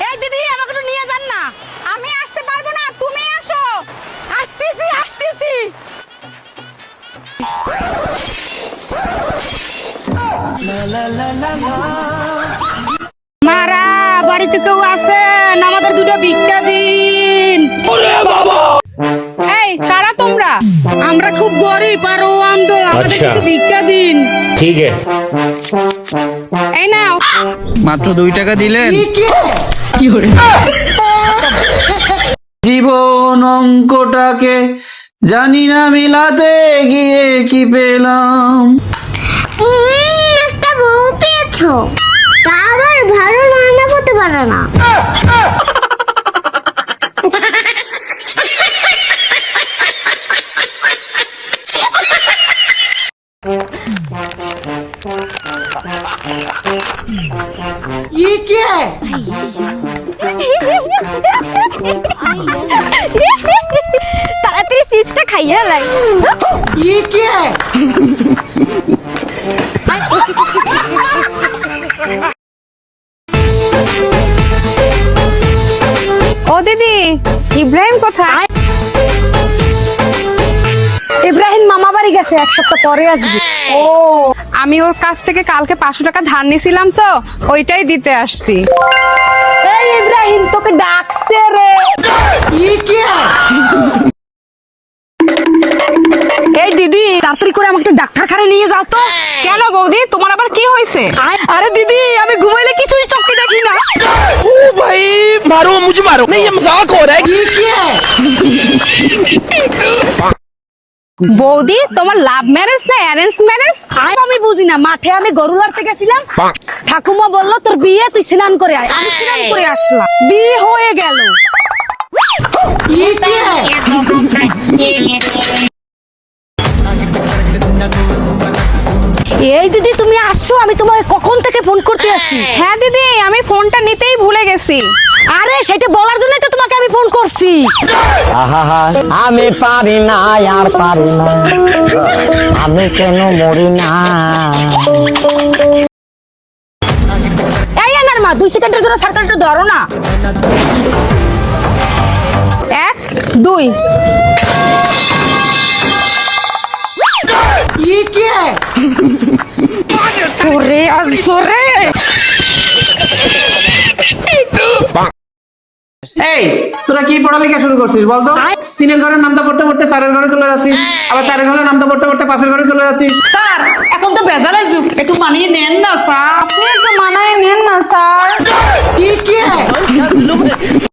এই দিদি আমাকে একটু নিয়ে যান না। আমি আসতে পারবো না, তুমি আসো। আসতেছি আসতেছি। মারা বাড়িতে কেউ আছেন? আমাদের দুটো ভিক্ষা দিন। এই কারা তোমরা? আমরা খুব গরিব আর ও অন্ধ, আমাদের আচ্ছা। কিছু ভিক্ষা দিন। ठीक है। এই নাও। মাত্র 2 টাকা দিলেন। জীবন অঙ্কটাকে জানি না মিলাতে গিয়ে কি পেলাম। একটা বউ পেয়েছো, তা আবার ভালো রান্না করতে পারে না। ये क्या है? তাড়াতাড়ি চিপসটা খাইয়া লাই। ये क्या है? ও দিদি, ইব্রাহিম কোথায়? ইব্রাহিম মামা বাড়ি গেছে, এক সপ্তাহ পরে আসবে। ও, আমি ওর কাছ থেকে কালকে 500 টাকা ধার নিয়েছিলাম তো, ওইটাই দিতে আসছি। এই ইব্রাহিম তোকে ডাকছে রে। ये क्या है? এই দিদি তাড়াতাড়ি করে আমাকে ডাক্তারখানায় নিয়ে যাও তো। কেন বৌদি, তোমার আবার কি হয়েছে? আরে দিদি আমি ঘুমাইলে কিছুই চোখে দেখি না। ओ भाई मारो मुझे मारो नहीं ये मजाक हो रहा है। ये क्या है? বৌদি তোমার লাভ ম্যারেজ না অ্যারেঞ্জ ম্যারেজ? আমি বুঝি না, মাঠে আমি গরু লাড়তে গেছিলাম, ঠাকুমা বললো তোর বিয়ে, তুই স্নান করে আয়। আমি স্নান করে আসলাম, বিয়ে হয়ে গেল। ये क्या है? এই দিদি তুমি আসছো, আমি তোমাকে কখন থেকে ফোন করতে আসছি। হ্যাঁ দিদি, আমি ফোনটা নিতেই ভুলে গেছি। আরে সেটা বলার জন্যই তো তোমাকে আমি ফোন করছি। আহা আমি পারি না আর পারি না, আমি কেন মরি না। এই আনার মা 2 সেকেন্ডের জন্য সার্কেলটা ধরো না। 1 2 ये क्या है? ওরে আজ করে এই তোরা কি পড়ালেখা শুরু করছিস বলতো? 3-এর ঘরের নামটা পড়তে পড়তে 4-এর ঘরে চলে যাচ্ছিস, আবার 4-এর ঘরের নামটা পড়তে পড়তে 5-এর ঘরে চলে যাচ্ছিস। স্যার এখন তো ভেজালের যুগ, একটু মানিয়ে নেন না স্যার। আপনি একটু মানায় নেন না স্যার। ये क्या है?